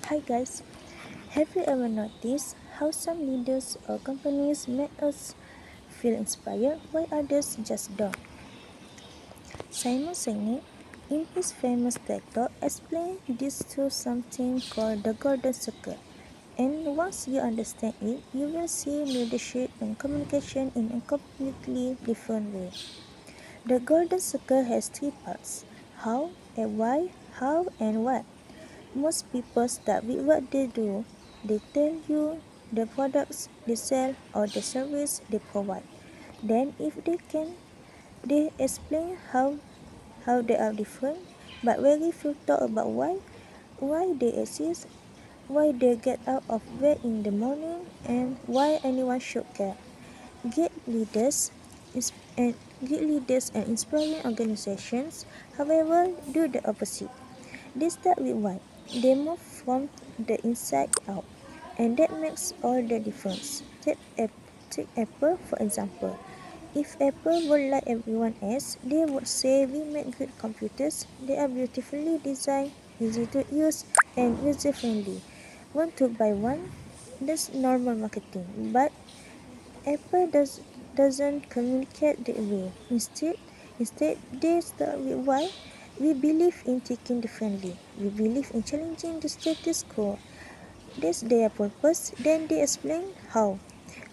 Hi guys, have you ever noticed how some leaders or companies make us feel inspired while others just don't? Simon Sinek, in his famous TED Talk, explained this through something called the Golden Circle. And once you understand it, you will see leadership and communication in a completely different way. The Golden Circle has three parts: how and why, how and what. Most people start with what they do. They tell you the products they sell or the service they provide. Then if they can, they explain how they are different, but very few talk about why they exist, why they get out of bed in the morning, and why anyone should care. Great leaders is and great leaders and inspiring organizations, however, do the opposite. They start with why. They move from the inside out, and that makes all the difference. Take Apple for example. If Apple were like everyone else, they would say we make good computers. They are beautifully designed, easy to use, and user friendly. Want to buy one? That's normal marketing. But Apple doesn't communicate that way. Instead, they start with why. We believe in thinking differently. We believe in challenging the status quo. That's their purpose. Then they explain how.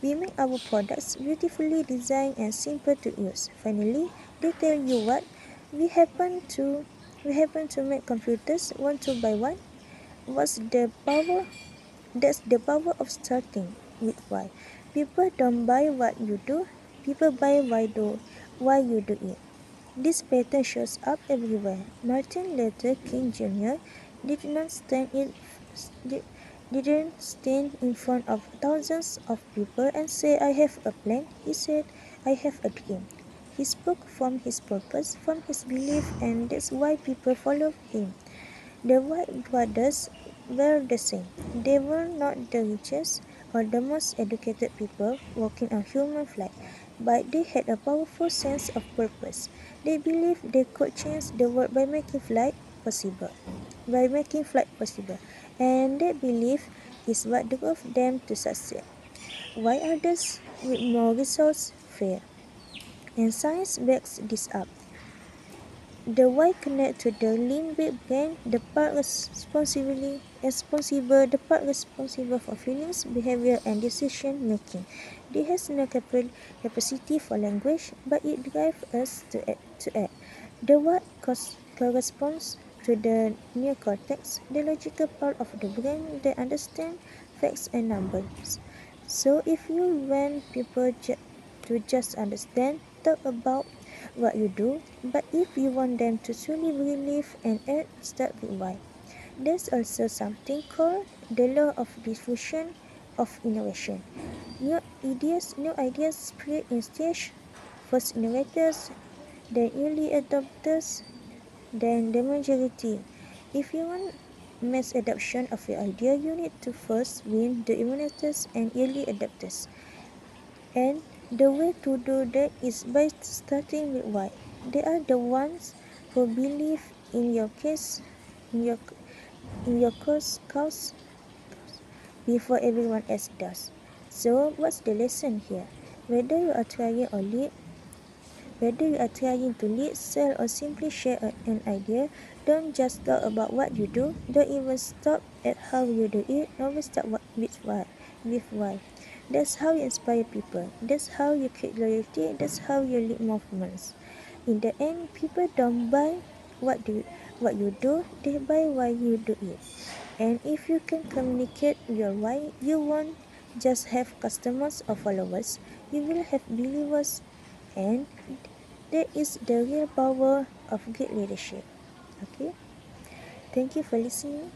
We make our products beautifully designed and simple to use. Finally, they tell you what. We happen to we happen to make computers. Want to buy one? What's the power? That's the power of starting with why. People don't buy what you do, people buy why you do it. This pattern shows up everywhere. Martin Luther King Jr. did not stand in did, didn't stand in front of thousands of people and say I have a plan. He said I have a dream. He spoke from his purpose, from his belief, and that's why people follow him. The White brothers were the same. They were not the richest or the most educated people walking on human flight, but they had a powerful sense of purpose. They believed they could change the world by making flight possible. And that belief is what drove them to succeed. Why others with more resources fail? And science backs this up. The why connect to the limbic brain, the part responsible for feelings, behavior, and decision making. It has no capacity for language, but it drives us to act. The what corresponds to the neocortex, the logical part of the brain that understands facts and numbers. So if you want people to just understand, talk about what you do, but if you want them to truly believe and act, start with why. There's also something called the law of diffusion of innovation. New ideas spread in stage, first innovators, then early adopters, then the majority. If you want mass adoption of your idea, you need to first win the innovators and early adopters. And the way to do that is by starting with why. They are the ones who believe in your case, in your in your cause before everyone else does. So what's the lesson here? Whether you are trying or lead, whether you are trying to lead, sell, or simply share an idea, don't just talk about what you do. Don't even stop at how you do it. Always start with why. With why. That's how you inspire people. That's how you create loyalty. That's how you lead movements. In the end, people don't buy what you do. They buy why you do it. And if you can communicate your why, you won't just have customers or followers. You will have believers, and that is the real power of great leadership. Okay, thank you for listening.